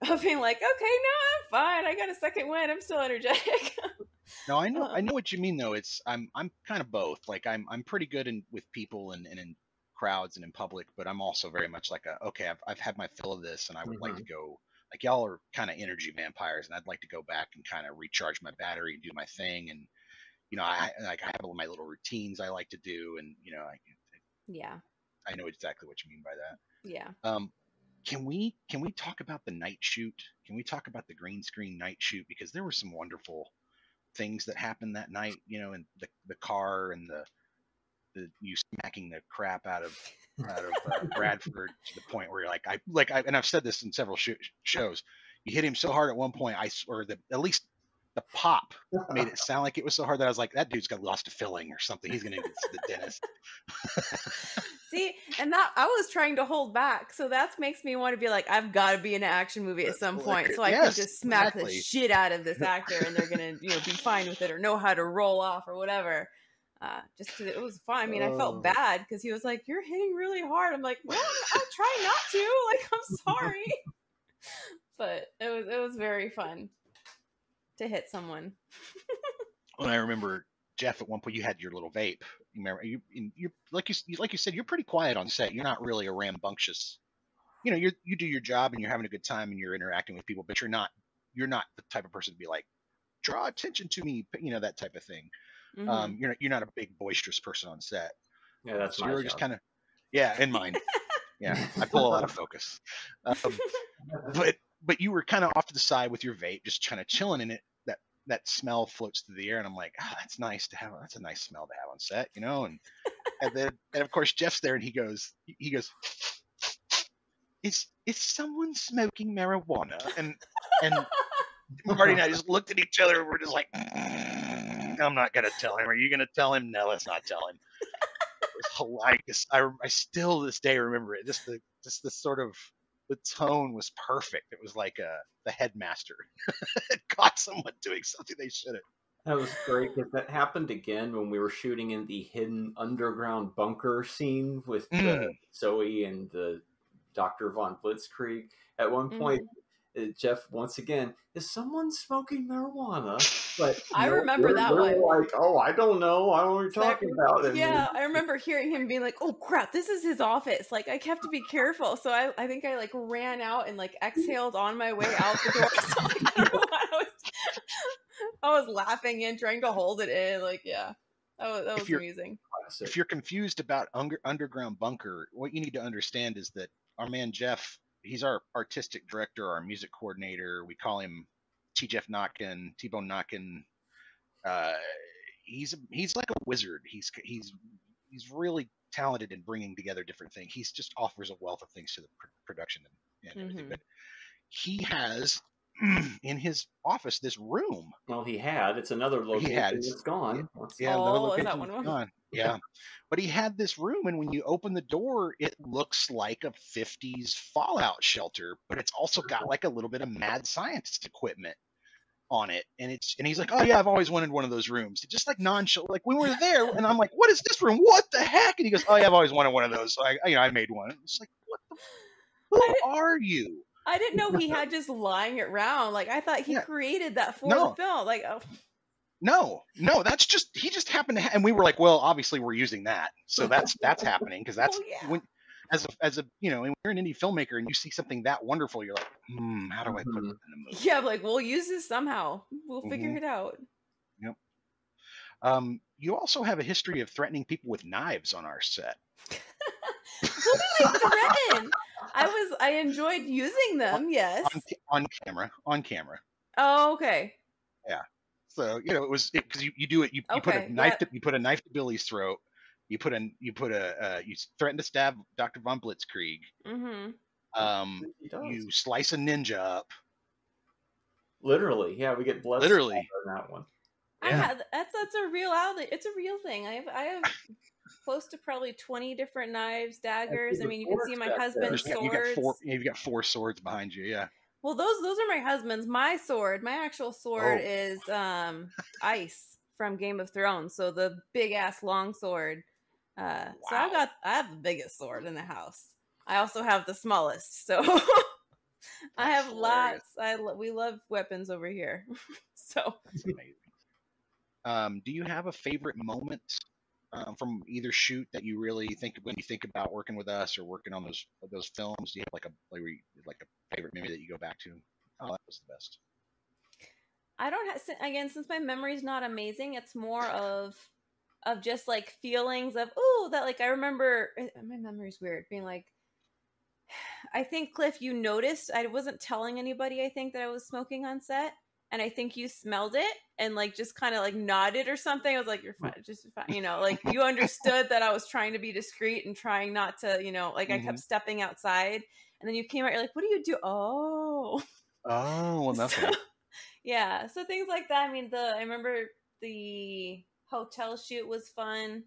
Of being like, okay, no, I'm fine. I got a second wind. I'm still energetic. No, I know what you mean though. It's I'm kind of both. Like I'm pretty good with people and in crowds and in public, but I'm also very much like okay, I've had my fill of this and I would like to go. Like y'all are kind of energy vampires, and I'd like to go back and kind of recharge my battery and do my thing. And I have all my little routines I like to do, and yeah, I know exactly what you mean by that. Yeah. Can we talk about the night shoot? Can we talk about the green screen night shoot? Because there were some wonderful things that happened that night, and the car and the you smacking the crap out of Bradford to the point where you're like, and I've said this in several shows, you hit him so hard at one point, at least the pop made it sound like it was so hard that I was like, that dude's got lost a filling or something. He's going to get to the dentist. See, and that I was trying to hold back. So that makes me want to be like, I've got to be in an action movie at some point. So I can just smack the shit out of this actor and they're going to, be fine with it or know how to roll off or whatever. Just because it was fun. I mean, I felt bad because he was like, you're hitting really hard. I'm like, well, I'll try not to. Like, I'm sorry. But it was very fun to hit someone. Well, I remember, Geoff, at one point you had your little vape. You remember, you like you said, you're pretty quiet on set. You're not really a rambunctious. You do your job and you're having a good time and you're interacting with people, but you're not the type of person to be like, draw attention to me, that type of thing. Mm-hmm. You're not a big boisterous person on set. Yeah, that's so you're just kind of, in mine. Yeah, I pull a lot of focus. But you were kind of off to the side with your vape, just kind of chilling in it. that smell floats through the air, and I'm like, that's nice to have. That's a nice smell to have on set, you know. And then of course Geoff's there, and he goes, is someone smoking marijuana? And Marty and I just looked at each other, and we're just like, I'm not gonna tell him. Are you gonna tell him? No, let's not tell him. It was hilarious. I still to this day remember it. Just the sort of the tone was perfect. It was like the headmaster had caught someone doing something they shouldn't. That was great because that happened again when we were shooting in the hidden underground bunker scene with Zoe and the Dr. Von Blitzkrieg. At one point, Geoff, once again, is someone smoking marijuana? But I remember that one. Like, oh, I don't know. I don't know what you're talking about. And yeah, I remember hearing him being like, oh, crap, this is his office. Like, I have to be careful. So I think I, like, ran out and, like, exhaled on my way out the door. So, like, I don't know why I was laughing and trying to hold it in. Like, yeah, that was amusing. If you're confused about underground bunker, what you need to understand is that our man Geoff, he's our artistic director, our music coordinator. We call him T-Jeff Notkin, T-Bone Notkin. He's like a wizard. He's really talented in bringing together different things. He just offers a wealth of things to the production and everything. But he has in his office this room. Well, he had. It's another location. It's gone. Yeah, another location is gone. Yeah. But he had this room, and when you open the door, it looks like a 50s Fallout shelter, but it's also got like a little bit of mad scientist equipment on it. And he's like, oh yeah, I've always wanted one of those rooms. Just like nonchalant, like when we were there, and I'm like, what is this room? What the heck? And he goes, oh yeah, I've always wanted one of those. So I made one. It's like, what the? Who are you? I didn't know he had just lying it around. Like, I thought he created that for the film. Like, oh. No, that's just, he just happened to and we were like, well, obviously we're using that. So that's happening, because that's when, as a you know, when you're an indie filmmaker and you see something that wonderful, you're like, how do I put it in the movie? Yeah, like, we'll use this somehow. We'll figure it out. Yep. You also have a history of threatening people with knives on our set. Who did I threaten? I enjoyed using them. Yes. On camera. Oh, okay. Yeah. So it was because you do it. You put a knife. You put a knife to Billy's throat. You threaten to stab Dr. Von Blitzkrieg. You slice a ninja up. Literally, yeah, we get blood. Literally, on that one. Yeah. That's a real outlet. It's a real thing. I have close to probably 20 different knives, daggers. I mean, you can see my husband's swords. You've got 4 swords behind you. Yeah. Well, those are my husband's. My sword, my actual sword is Ice from Game of Thrones. So the big ass long sword. Wow. So I have the biggest sword in the house. I also have the smallest. So I have lots. We love weapons over here. So that's amazing. Do you have a favorite moment from either shoot that you really think when you think about working with us or working on those films? Do you have like a favorite memory that you go back to? Oh, that was the best. I don't have, again, since my memory's not amazing, it's more of just like feelings of, that, like, I remember, my memory's weird, being like, I think, Cliff, you noticed I wasn't telling anybody, I think, that I was smoking on set. And I think you smelled it and like just kind of like nodded or something. I was like, you're fine, just fine. Like you understood that I was trying to be discreet and trying not to, like I kept stepping outside. And then you came out, you're like, what do you do? Oh, well, nothing. Yeah. So things like that. I mean, I remember the hotel shoot was fun.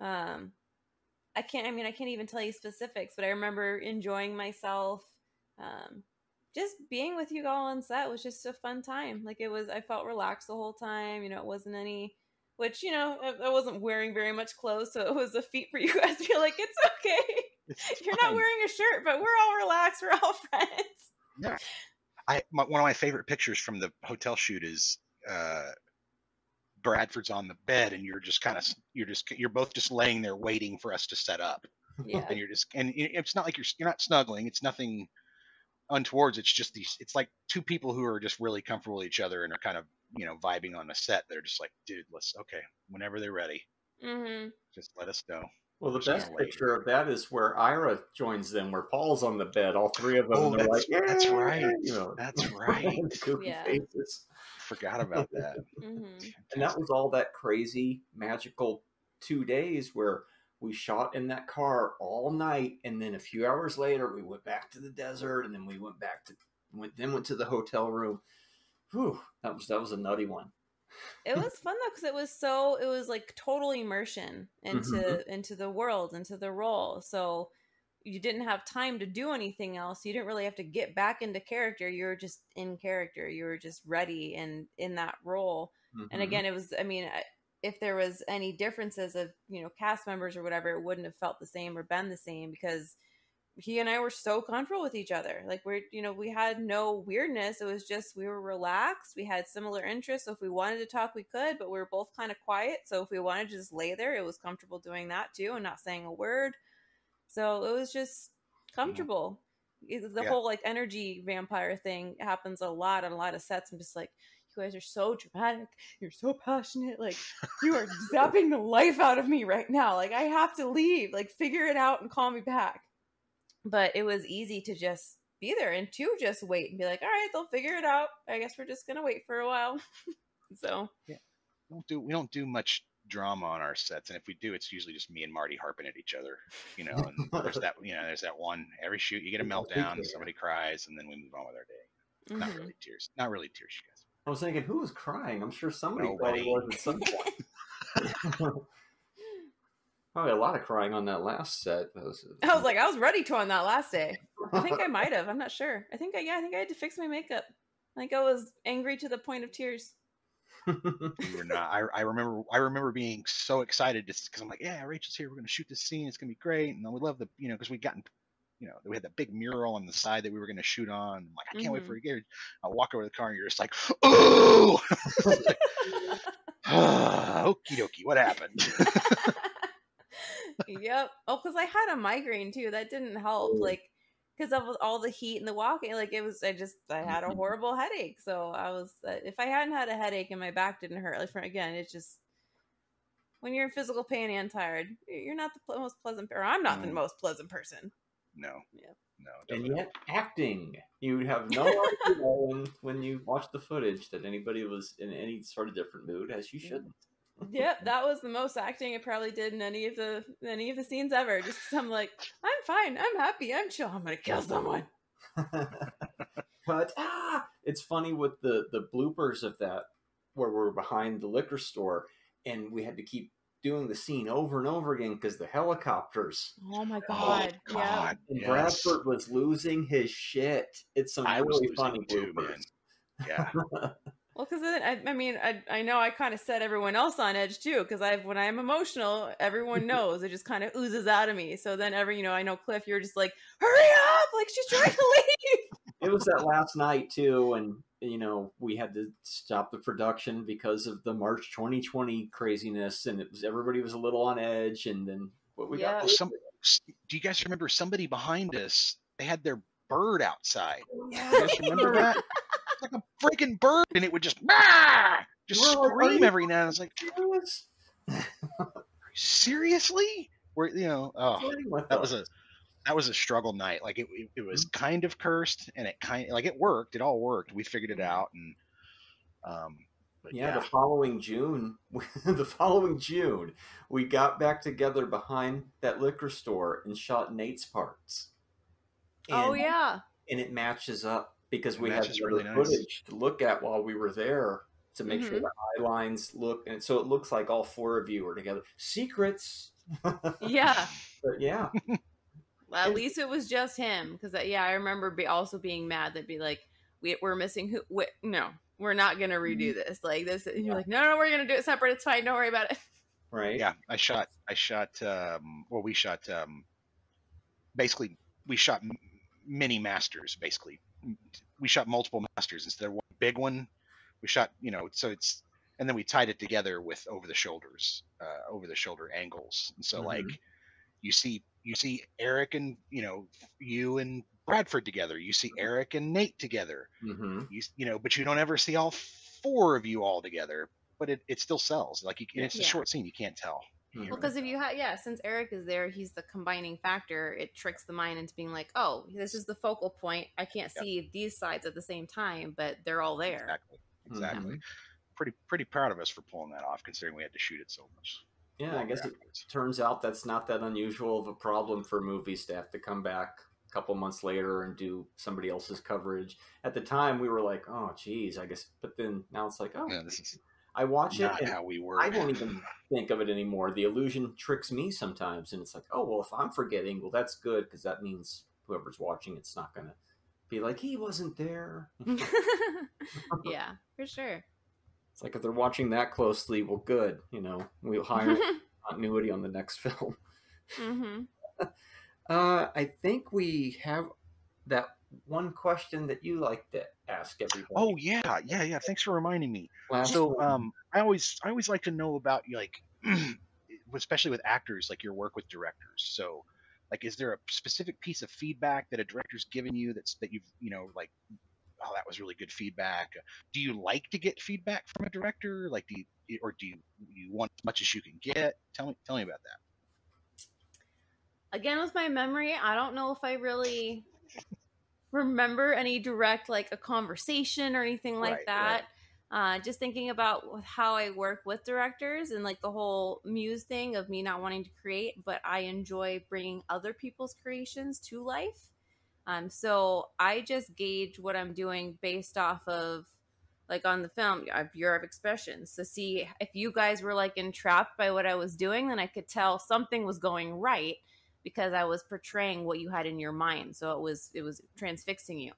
I can't even tell you specifics, but I remember enjoying myself. Just being with you all on set was just a fun time. Like I felt relaxed the whole time. It wasn't any, which, I wasn't wearing very much clothes. So it was a feat for you guys to be like, it's okay. You're not wearing a shirt, but we're all relaxed. We're all friends. Yeah. One of my favorite pictures from the hotel shoot is Bradford's on the bed and you're both just laying there waiting for us to set up. Yeah. And it's not like you're not snuggling. It's nothing untowards. It's just it's like two people who are just really comfortable with each other and are kind of vibing on the set. They're just like, dude, whenever they're ready, just let us know. Well, the sooner best or later. picture of that is where Ira joins them, where Paul's on the bed, all three of them. Oh, and they're like, that's "Yeah," right. you know, That's right. goofy Yeah. faces. Forgot about that. And that was all that crazy, magical 2 days where we shot in that car all night, and then a few hours later we went back to the desert, and then we went to the hotel room. Whew, that was a nutty one. It was fun though, because it was like total immersion into the world, into the role. So you didn't have time to do anything else. You didn't really have to get back into character. You were just in character. You were just ready and in that role. And again, it was, I mean, if there was any differences of, you know, cast members or whatever, it wouldn't have felt the same or been the same, because he and I were so comfortable with each other. Like, we had no weirdness. It was just, we were relaxed. We had similar interests. So if we wanted to talk, we could, but we were both kind of quiet. So if we wanted to just lay there, it was comfortable doing that too and not saying a word. So it was just comfortable. The whole like energy vampire thing happens a lot on a lot of sets. I'm just like, you guys are so dramatic. You're so passionate. Like, you are zapping the life out of me right now. Like, I have to leave. Like, figure it out and call me back. But it was easy to just be there and to just wait and be like, all right, they'll figure it out. I guess we're just going to wait for a while. So yeah, we don't do much drama on our sets, and if we do, it's usually just me and Marty harping at each other, you know. And there's that one every shoot you get a meltdown, somebody cries, and then we move on with our day. Not really tears, you guys. I was thinking, who was crying? I'm sure somebody probably was at some point. Probably a lot of crying on that last set. I was ready to on that last day. I think I might have. I'm not sure. I think I had to fix my makeup. I think I was angry to the point of tears. You were not. I remember being so excited because I'm like, yeah, Rachel's here. We're going to shoot this scene. It's going to be great. And we love because we had that big mural on the side that we were going to shoot on. I'm like, I can't wait for it. I walk over to the car and you're just like, oh, okie dokie. What happened? Yep. Oh, because I had a migraine too. That didn't help. Like, because of all the heat and the walking, like I had a horrible headache. So I was, if I hadn't had a headache and my back didn't hurt, like again, it's just, when you're in physical pain and tired, you're not the most pleasant, or I'm not the most pleasant person. No. Yeah. No. And yet, acting. You have no idea when you watch the footage that anybody was in any sort of different mood, as you shouldn't. Yep, that was the most acting I probably did in any of the scenes ever. Just because I'm like, I'm fine, I'm happy, I'm chill, I'm gonna kill someone. But it's funny with the bloopers of that, where we're behind the liquor store and we had to keep doing the scene over and over again because the helicopters. Oh my god! Yeah. And yes. Bradford was losing his shit. It's some really funny bloopers. Man. Yeah. Well, because I know I kind of set everyone else on edge too. Because when I'm emotional, everyone knows it just kind of oozes out of me. So then I know Cliff, you're just like, hurry up! Like, she's trying to leave. It was that last night too, and we had to stop the production because of the March 2020 craziness, and everybody was a little on edge. And then what we got? Do you guys remember somebody behind us? They had their bird outside. Yeah. You guys remember that? Like a freaking bird, and it would just scream every now and then. It's like, seriously? That was a struggle night. Like it was kind of cursed, and it worked. It all worked. We figured it out, and the following June, we got back together behind that liquor store and shot Nate's parts. And it matches up. Because we had really footage to look at while we were there to make sure the eye lines look, and so it looks like all four of you are together. Secrets. Yeah. But yeah. Well, at least it was just him, because I remember also being mad. They'd be like, "We're missing who? No, we're not gonna redo this. Like this." And you're like, "No, we're gonna do it separate. It's fine. Don't worry about it." Right. Yeah, we shot. Basically, we shot mini masters. Basically, we shot multiple masters instead of one big one. We shot, and then we tied it together with over the shoulder angles. And so like you see Eric and you and Bradford together. You see Eric and Nate together. But you don't ever see all four of you all together. But it still sells. Like it's a short scene. You can't tell. Mhm. Well, because if you have, since Eric is there, he's the combining factor. It tricks the mind into being like, oh, this is the focal point. I can't Yep. see these sides at the same time, but they're all there. Exactly. Mhm. Pretty proud of us for pulling that off, considering we had to shoot it so much. Yeah, I guess afterwards. it turns out that's not that unusual of a problem for movies to have to come back a couple months later and do somebody else's coverage. At the time, we were like, oh, geez, I guess. But then now it's like, oh, Yeah, this is I watch it not and how we work. I don't even think of it anymore. The illusion tricks me sometimes. And it's like, oh, well, if I'm forgetting, well, that's good because that means whoever's watching it's not going to be like, he wasn't there. Yeah, for sure. It's like if they're watching that closely, well, good. We'll hire continuity on the next film. Mm-hmm. I think we have that one question that you like to ask everybody. Oh yeah. Thanks for reminding me. Last So one. I always like to know about like, especially with actors, like your work with directors. So like, is there a specific piece of feedback that a director's given you that you've like, oh, that was really good feedback? Do you like to get feedback from a director? Like, do you want as much as you can get? Tell me about that. Again, with my memory, I don't know if I really remember any direct, like, a conversation or anything like that. Just thinking about how I work with directors and like the whole muse thing of me not wanting to create, but I enjoy bringing other people's creations to life. So I just gauge what I'm doing based off of, like, on the film, Bureau of Expressions, to see if you guys were like entrapped by what I was doing, then I could tell something was going right because I was portraying what you had in your mind. So it was transfixing you.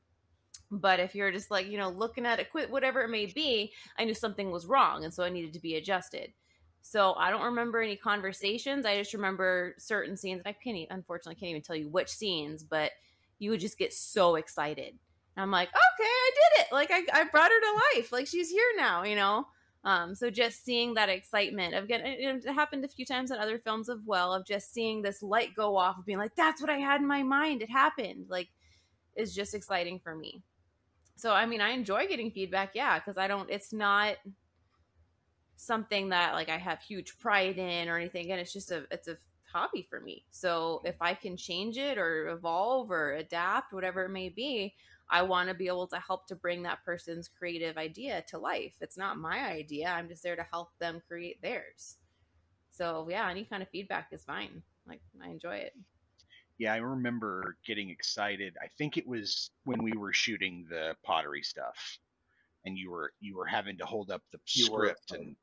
But if you're just like, looking at it, whatever it may be, I knew something was wrong. And so I needed to be adjusted. So I don't remember any conversations. I just remember certain scenes. And unfortunately, can't even tell you which scenes, but you would just get so excited. And I'm like, okay, I did it. Like, I brought her to life. Like, she's here now. So just seeing that excitement of it happened a few times in other films as well, of just seeing this light go off of being like, that's what I had in my mind. It happened. Like, is just exciting for me. So, I mean, I enjoy getting feedback, because it's not something that like I have huge pride in or anything. And it's a hobby for me. So if I can change it or evolve or adapt, whatever it may be, I want to be able to help to bring that person's creative idea to life. It's not my idea. I'm just there to help them create theirs. So yeah, any kind of feedback is fine. Like, I enjoy it. Yeah, I remember getting excited. I think it was when we were shooting the pottery stuff, and you were having to hold up the script and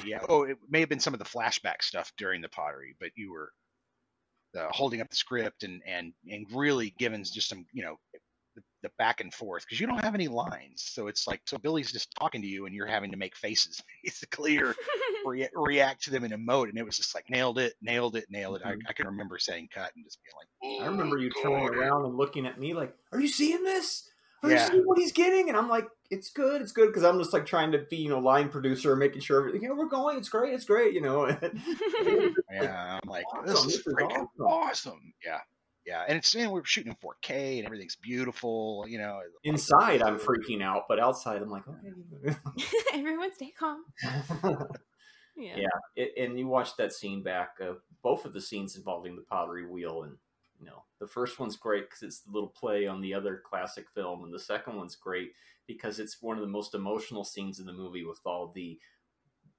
yeah. Oh, it may have been some of the flashback stuff during the pottery, but you were holding up the script and really giving just some the back and forth, because you don't have any lines. So it's like, so Billy's just talking to you and you're having to make faces basically, or react to them and emote. And it was just like, nailed it. Mm-hmm. I can remember saying cut and just being like, oh, I remember you turning around and looking at me like, are you seeing this? Are Yeah. you seeing what he's getting? And I'm like, it's good. Because I'm just like trying to be, line producer, making sure everything, we're going. It's great. Yeah, I'm like, this is freaking awesome. Yeah, and we're shooting in 4K and everything's beautiful. Inside, I'm freaking out, but outside, I'm like, okay. Everyone stay calm. Yeah. And you watch that scene back, both of the scenes involving the pottery wheel, and the first one's great because it's the little play on the other classic film, and the second one's great because it's one of the most emotional scenes in the movie with all the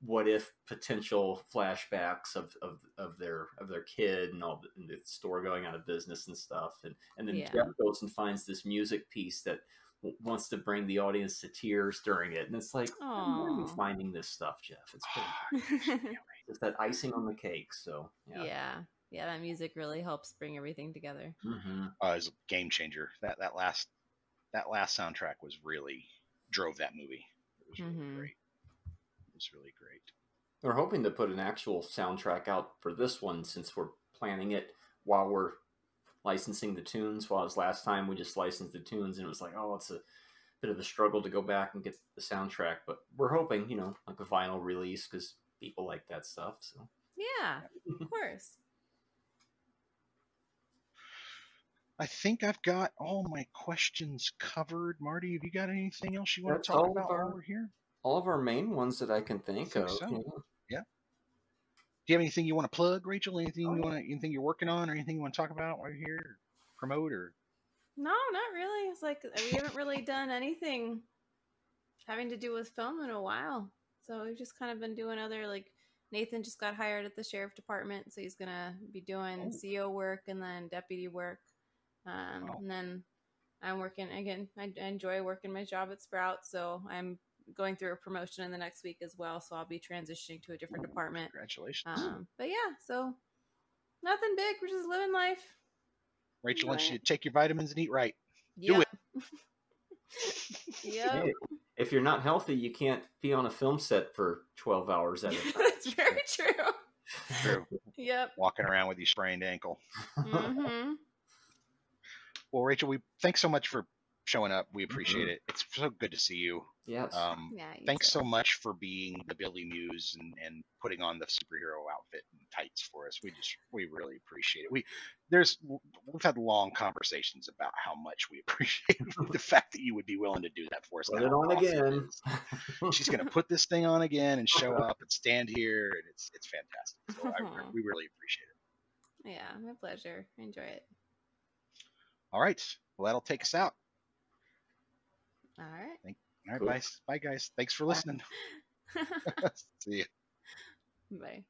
what if potential flashbacks of their kid and all the store going out of business and stuff, and then Geoff goes and finds this music piece that wants to bring the audience to tears during it, and it's like, where are you finding this stuff, Geoff? It's cool. It's that icing on the cake. So yeah, that music really helps bring everything together. Mm-hmm. It was a game changer. That last soundtrack was really drove that movie. It was really great. It's really great. We're hoping to put an actual soundtrack out for this one, since we're planning it while we're licensing the tunes. While last time we just licensed the tunes, and it was like, oh, it's a bit of a struggle to go back and get the soundtrack. But we're hoping, like a vinyl release, because people like that stuff. So yeah, of course. I think I've got all my questions covered. Marty, have you got anything else you want to talk about while we're here? All of our main ones that I can think of. So. Yeah. you have anything you want to plug, Rachel? Anything you're working on, or anything you want to talk about while you're here, or promote, or? No, not really. It's like we haven't really done anything having to do with film in a while. So we've just kind of been doing other, like, Nathan just got hired at the sheriff department, so he's gonna be doing CO work and then deputy work. And then I'm working again. I enjoy working my job at Sprout, so I'm going through a promotion in the next week as well. So I'll be transitioning to a different department. Congratulations. But yeah, so nothing big. We're just living life. Rachel wants you to take your vitamins and eat right. Yep. Do it. Yep. Hey, if you're not healthy, you can't be on a film set for 12 hours at a time. That's very true. True. Yep. Walking around with your sprained ankle. Mm-hmm. Well, Rachel, thanks so much for showing up. We appreciate it. It's so good to see you. Yes. Thanks so much for being the Billy Muse and putting on the superhero outfit and tights for us. We really appreciate it. We've had long conversations about how much we appreciate the fact that you would be willing to do that for us. Put it on again. She's going to put this thing on again and show up and stand here, and it's fantastic. So we really appreciate it. Yeah, my pleasure. I enjoy it. All right. Well, that'll take us out. All right. All right, cool. Bye, guys. Thanks for listening. See you. Bye.